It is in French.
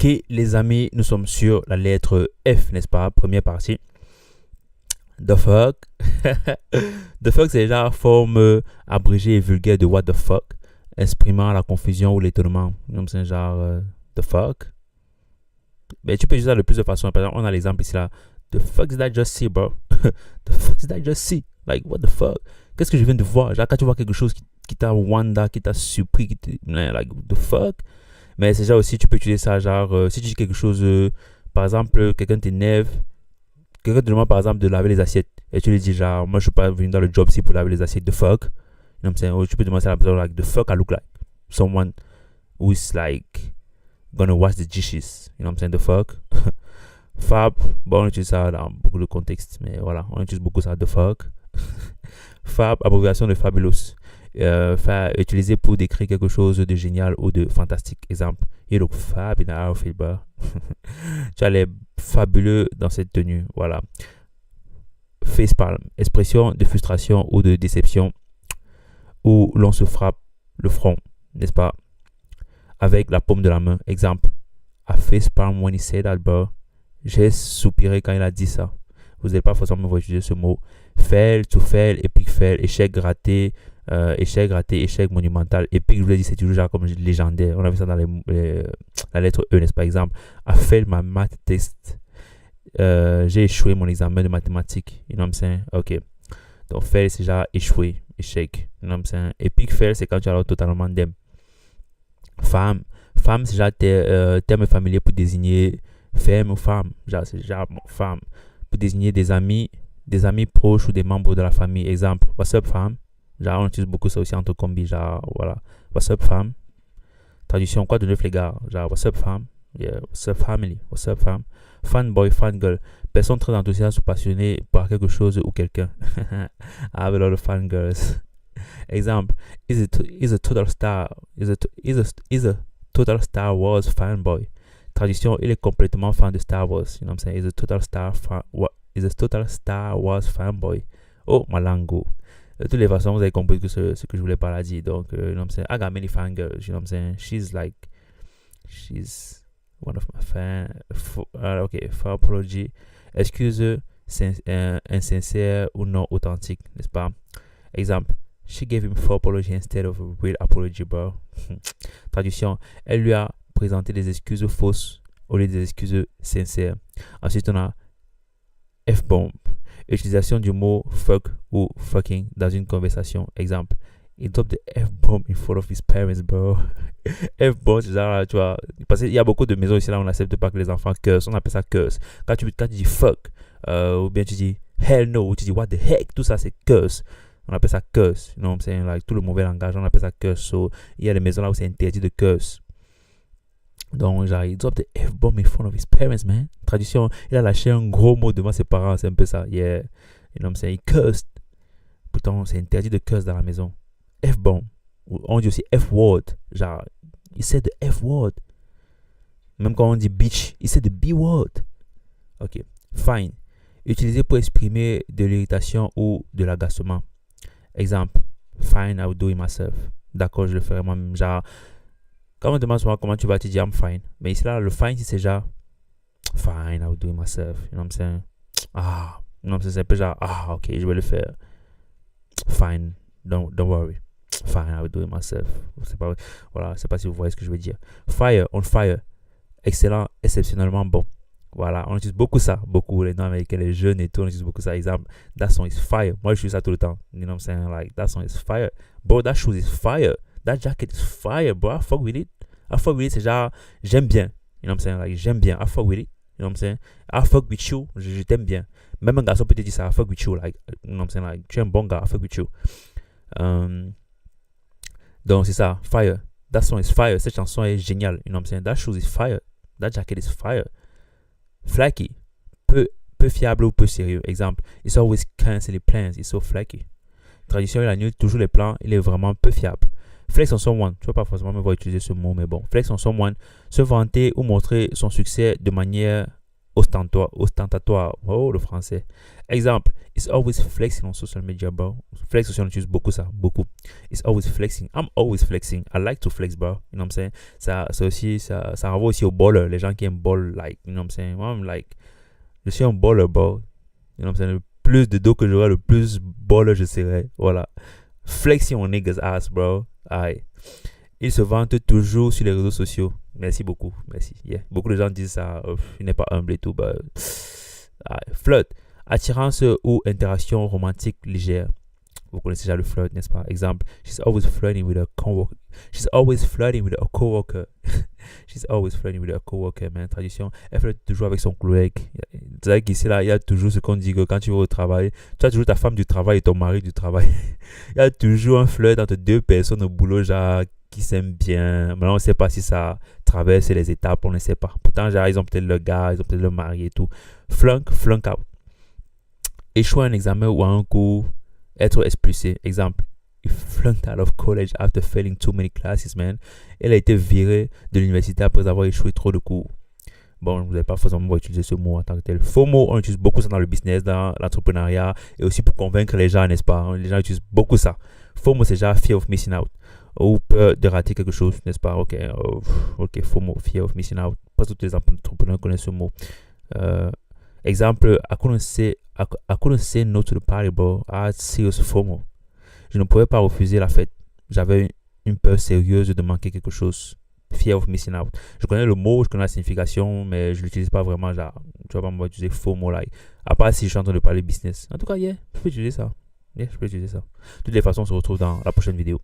Ok, les amis, nous sommes sur la lettre F, n'est-ce pas? Première partie. The fuck. The fuck, c'est déjà la forme abrégée et vulgaire de what the fuck, exprimant la confusion ou l'étonnement. Comme c'est genre the fuck. Mais tu peux utiliser ça de plusieurs façons. Par exemple, on a l'exemple ici là. The fuck did I just see, bro? The fuck did I just see? Like, what the fuck? Qu'est-ce que je viens de voir? Genre, quand tu vois quelque chose qui t'a wanda, qui t'a surpris, like, the fuck? Mais c'est déjà aussi, tu peux utiliser ça, genre, si tu dis quelque chose, par exemple, quelqu'un t'énerve, quelqu'un te demande par exemple de laver les assiettes, et tu lui dis, genre, moi je suis pas venu dans le job ici pour laver les assiettes, the fuck? You know what I'm saying? Ou tu peux demander à la personne, like, the fuck I look like? Someone who is like, gonna wash the dishes, you know what I'm saying? The fuck? Fab, bon, on utilise ça dans beaucoup de contextes, mais voilà, on utilise beaucoup ça, the fuck. Fab, abréviation de fabulous. Utilisé pour décrire quelque chose de génial ou de fantastique. Exemple, you look fab in the outfit, bro. Tu as l'air fabuleux dans cette tenue. Voilà. Facepalm, expression de frustration ou de déception où l'on se frappe le front, n'est-ce pas, avec la paume de la main. Exemple, I facepalm when he said that, bro. J'ai soupiré quand il a dit ça. Vous n'allez pas forcément voir utiliser ce mot. Fail, to fail, epic fail, échec raté, échec monumental. Epic, je vous l'ai dit, c'est toujours genre comme légendaire. On a vu ça dans la lettre E, n'est-ce pas? Exemple, I failed my math test. J'ai échoué mon examen de mathématiques. You know what I'm saying? Ok. Donc, fail, c'est genre échoué, échec. You know what I'm saying? Epic fail, c'est quand tu as alors totalement d'aime. Femme, c'est genre terme familier pour désigner femme ou femme. Genre, c'est genre femme. Pour désigner des amis proches ou des membres de la famille. Exemple, what's up, femme? Genre, on utilise beaucoup ça aussi entre combis. Genre, voilà. What's up, femme? Traduction, quoi de neuf, les gars? Genre, what's up, femme? Yeah, what's up, family? What's up, femme? Fanboy, fangirl. Personne très enthousiaste ou passionnée par quelque chose ou quelqu'un. I have a lot of fangirls. Exemple, is a total star. Is a total Star Wars fanboy. Traduction, il est complètement fan de Star Wars. You know what I'm saying? Is a total Star Wars fanboy. Oh, ma langue. De toutes les façons, vous avez compris que ce que je voulais pas dire. Donc, you know what I'm saying? I got many fangirls. You know what I'm saying? She's one of my fans. Okay, for apology. Excuse insincère ou non authentique, n'est-ce pas? Exemple, she gave him for apology instead of a real apology, bro. Traduction, elle lui a présenté des excuses fausses au lieu des excuses sincères. Ensuite, on a F-bomb. Utilisation du mot fuck ou fucking dans une conversation. Exemple, il drop the F-bomb in front of his parents, bro. F-bomb, c'est genre, tu vois, parce qu'il y a beaucoup de maisons ici là où on n'accepte pas que les enfants curse. On appelle ça curse. Quand tu dis fuck, ou bien tu dis hell no, ou tu dis what the heck, tout ça c'est curse. On appelle ça curse. You know what I'm saying? Like, tout le mauvais langage, on appelle ça curse. So, il y a des maisons là où c'est interdit de curse. Donc, genre, il drop the F-bomb in front of his parents, man. Traduction, il a lâché un gros mot devant ses parents, c'est un peu ça. Yeah. You know what I'm saying? Il cursed. Pourtant, c'est interdit de curse dans la maison. F-bomb. On dit aussi F-word. Genre, il said the F-word. Même quand on dit bitch, il said the B-word. Ok. Fine. Utilisé pour exprimer de l'irritation ou de l'agacement. Exemple. Fine, I will do it myself. D'accord, je le ferai moi-même. Genre, quand on me demande souvent comment tu vas, tu dis I'm fine. Mais ici là, le fine, c'est genre fine, I will do it myself. You know what I'm saying? Ah, non, c'est un peu genre ok, je vais le faire. Fine, don't worry. Fine, I will do it myself. C'est pas, voilà, c'est pas si vous voyez ce que je veux dire. Fire, on fire. Excellent, exceptionnellement bon. Voilà, on utilise beaucoup ça, beaucoup les noms américains, les jeunes et tout, on utilise beaucoup ça. Exemple, that song is fire. Moi, je suis ça tout le temps. You know what I'm saying? Like, that song is fire. Bro, that shoes is fire. That jacket is fire, bro. I fuck with it. I fuck with it, c'est genre, j'aime bien. You know what I'm saying? Like, j'aime bien. I fuck with it. You know what I'm saying? I fuck with you. Je t'aime bien. Même un garçon peut te dire ça. I fuck with you. Like, you know what I'm saying? Like, tu es un bon gars. I fuck with you. Donc, c'est ça. Fire. That song is fire. Cette chanson est géniale. You know what I'm saying? That shoes is fire. That jacket is fire. Flaky. Peu fiable ou peu sérieux. Exemple, it's always cancel plans. It's so flaky. Traduction, il annule toujours les plans. Il est vraiment peu fiable. Flex on someone, tu vas pas forcément me voir utiliser ce mot, mais bon. Flex on someone, se vanter ou montrer son succès de manière ostentatoire. Oh, le français. Exemple, it's always flexing on social media, bro. Flex aussi, on utilise beaucoup ça, beaucoup. It's always flexing. I'm always flexing. I like to flex, bro. You know what I'm saying? Ça renvoie aussi au baller, les gens qui aiment ball, like, you know what I'm saying? Moi, I'm like, je suis un baller, bro. You know what I'm saying? Le plus de dos que j'aurai, le plus baller je serai. Voilà. Flexing on niggas ass, bro. Aye. Il se vante toujours sur les réseaux sociaux. Merci beaucoup. Merci. Yeah. Beaucoup de gens disent ça. Il n'est pas humble et tout. Bah, flirt. Attirance ou interaction romantique légère. Vous connaissez déjà le flirt, n'est-ce pas? Exemple. She's always flirting with a coworker. She's always flirting with a coworker. She's always flirting with a coworker, man. Traduction. Elle flirte toujours avec son collègue. C'est vrai qu'ici, là, il y a toujours ce qu'on dit que quand tu vas au travail, tu as toujours ta femme du travail et ton mari du travail. Il y a toujours un flirt entre deux personnes au boulot, genre, qui s'aiment bien. Maintenant, on ne sait pas si ça traverse les étapes, on ne sait pas. Pourtant, genre, ils ont peut-être le gars, ils ont peut-être le mari et tout. Flunk out. Échouer un examen ou un cours, être expulsé. Exemple, he flunked out of college after failing too many classes, man. Elle a été virée de l'université après avoir échoué trop de cours. Bon, vous n'avez pas forcément utiliser ce mot en tant que tel. FOMO, on utilise beaucoup ça dans le business, dans l'entrepreneuriat et aussi pour convaincre les gens, n'est-ce pas? Les gens utilisent beaucoup ça. FOMO, c'est déjà fear of missing out. Ou peur de rater quelque chose, n'est-ce pas? Ok, FOMO, fear of missing out. Pas tous les entrepreneurs connaissent ce mot. Exemple, I couldn't say no to the party, bro. I had serious FOMO. Je ne pouvais pas refuser la fête. J'avais une peur sérieuse de manquer quelque chose. Fear of missing out. Je connais le mot, je connais la signification, mais je ne l'utilise pas vraiment. Genre, tu vas pas me utiliser FOMO, like. À part si je suis en train de parler business. En tout cas, yeah, je peux utiliser ça. Yeah, je peux utiliser ça. De toutes les façons, on se retrouve dans la prochaine vidéo.